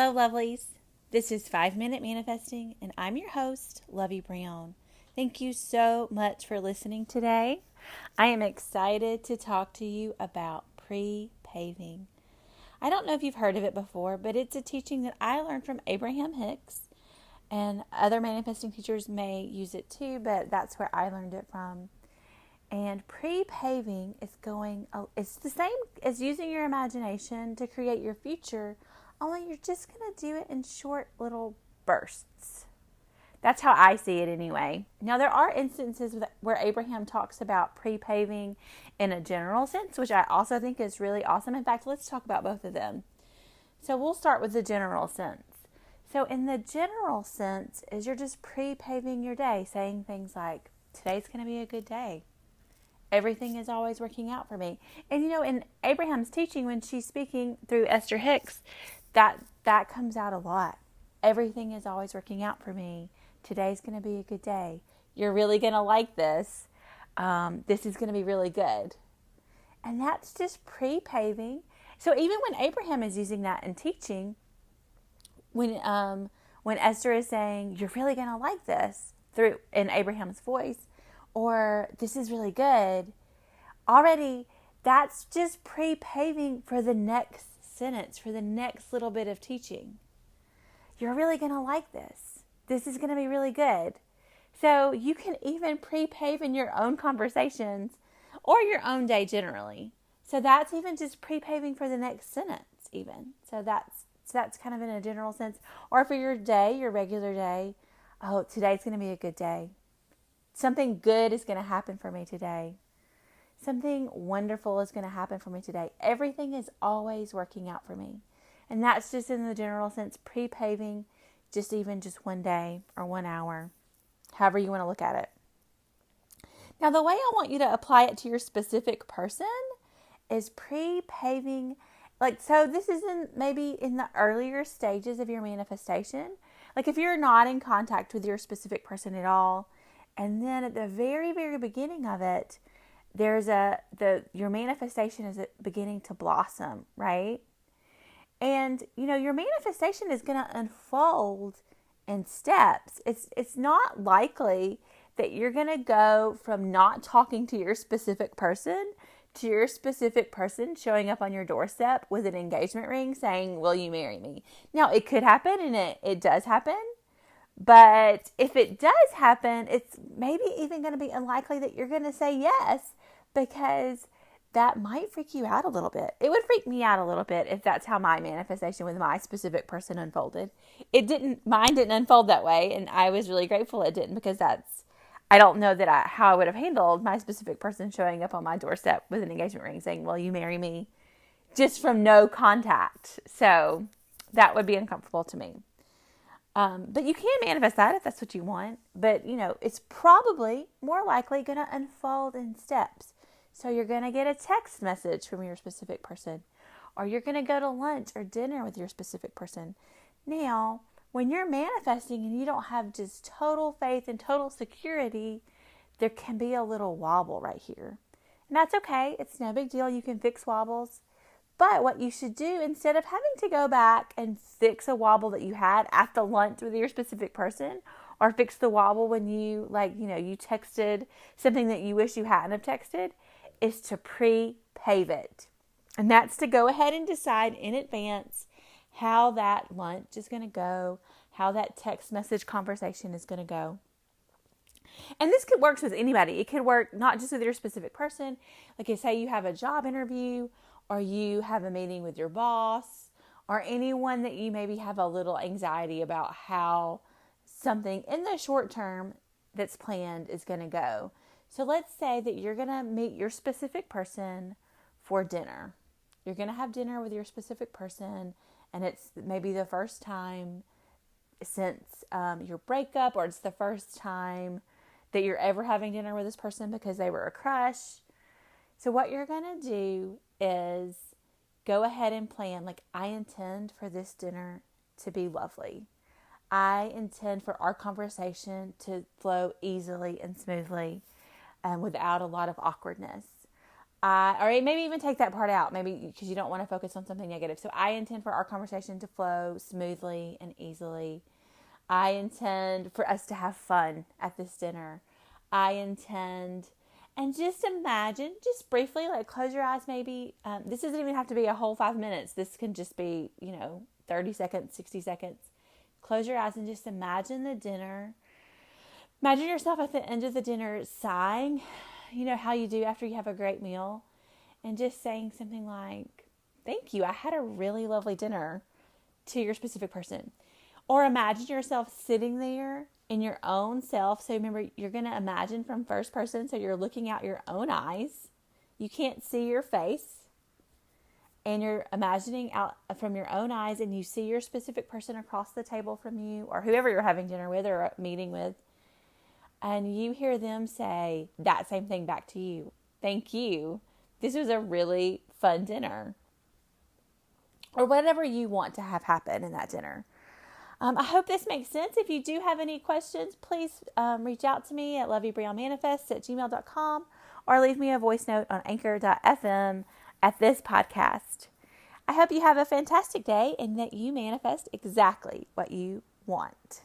Hello, lovelies. This is 5 Minute Manifesting, and I'm your host, Lovey Brown. Thank you so much for listening today. I am excited to talk to you about prepaving. I don't know if you've heard of it before, but it's a teaching that I learned from Abraham Hicks, and other manifesting teachers may use it too, but that's where I learned it from. And prepaving it's the same as using your imagination to create your future, only you're just going to do it in short little bursts. That's how I see it anyway. Now, there are instances where Abraham talks about prepaving in a general sense, which I also think is really awesome. In fact, let's talk about both of them. So we'll start with the general sense. So in the general sense is you're just prepaving your day, saying things like, today's going to be a good day. Everything is always working out for me. And in Abraham's teaching, when she's speaking through Esther Hicks, that comes out a lot. Everything is always working out for me. Today's going to be a good day. You're really going to like this. This is going to be really good. And that's just prepaving. So even when Abraham is using that in teaching, when Esther is saying, you're really going to like this in Abraham's voice, or this is really good, already that's just prepaving for the next sentence, for the next little bit of teaching. You're really going to like this. This is going to be really good. So you can even prepave in your own conversations or your own day generally. So that's even just prepaving for the next sentence even. So that's kind of in a general sense. Or for your day, your regular day, oh, today's going to be a good day. Something good is going to happen for me today. Something wonderful is going to happen for me today. Everything is always working out for me. And that's just in the general sense, prepaving just 1 day or 1 hour, however you want to look at it. Now, the way I want you to apply it to your specific person is prepaving. So this is maybe in the earlier stages of your manifestation. Like if you're not in contact with your specific person at all, and then at the very, very beginning of it, your manifestation is beginning to blossom, right? And, your manifestation is going to unfold in steps. It's not likely that you're going to go from not talking to your specific person to your specific person showing up on your doorstep with an engagement ring saying, will you marry me? Now, it could happen, and it does happen. But if it does happen, it's maybe even going to be unlikely that you're going to say yes, because that might freak you out a little bit. It would freak me out a little bit if that's how my manifestation with my specific person unfolded. Mine didn't unfold that way, and I was really grateful it didn't, because I don't know how I would have handled my specific person showing up on my doorstep with an engagement ring saying, will you marry me? Just from no contact. So that would be uncomfortable to me. But you can manifest that if that's what you want. But, it's probably more likely going to unfold in steps. So you're going to get a text message from your specific person, or you're going to go to lunch or dinner with your specific person. Now, when you're manifesting and you don't have just total faith and total security, there can be a little wobble right here. And that's okay. It's no big deal. You can fix wobbles. But what you should do, instead of having to go back and fix a wobble that you had at the lunch with your specific person, or fix the wobble when you texted something that you wish you hadn't have texted, is to prepave it. And that's to go ahead and decide in advance how that lunch is going to go, how that text message conversation is going to go. And this could work with anybody. It could work not just with your specific person. Like say you have a job interview, or you have a meeting with your boss, or anyone that you maybe have a little anxiety about how something in the short term that's planned is going to go. So let's say that you're going to meet your specific person for dinner. You're going to have dinner with your specific person, and it's maybe the first time since your breakup, or it's the first time that you're ever having dinner with this person because they were a crush. So what you're going to do is go ahead and plan, I intend for this dinner to be lovely. I intend for our conversation to flow easily and smoothly and without a lot of awkwardness. or maybe even take that part out, maybe because you don't want to focus on something negative. So I intend for our conversation to flow smoothly and easily. I intend for us to have fun at this dinner. I intend, and just imagine, just briefly, like close your eyes maybe. This doesn't even have to be a whole 5 minutes. This can just be, 30 seconds, 60 seconds. Close your eyes and just imagine the dinner. Imagine yourself at the end of the dinner sighing, how you do after you have a great meal, and just saying something like, thank you, I had a really lovely dinner, to your specific person. Or imagine yourself sitting there in your own self. So remember, you're going to imagine from first person, so you're looking out your own eyes. You can't see your face. And you're imagining out from your own eyes, and you see your specific person across the table from you, or whoever you're having dinner with or meeting with. And you hear them say that same thing back to you. Thank you. This was a really fun dinner. Or whatever you want to have happen in that dinner. I hope this makes sense. If you do have any questions, please reach out to me at loveybrownmanifest@gmail.com or leave me a voice note on anchor.fm at this podcast. I hope you have a fantastic day and that you manifest exactly what you want.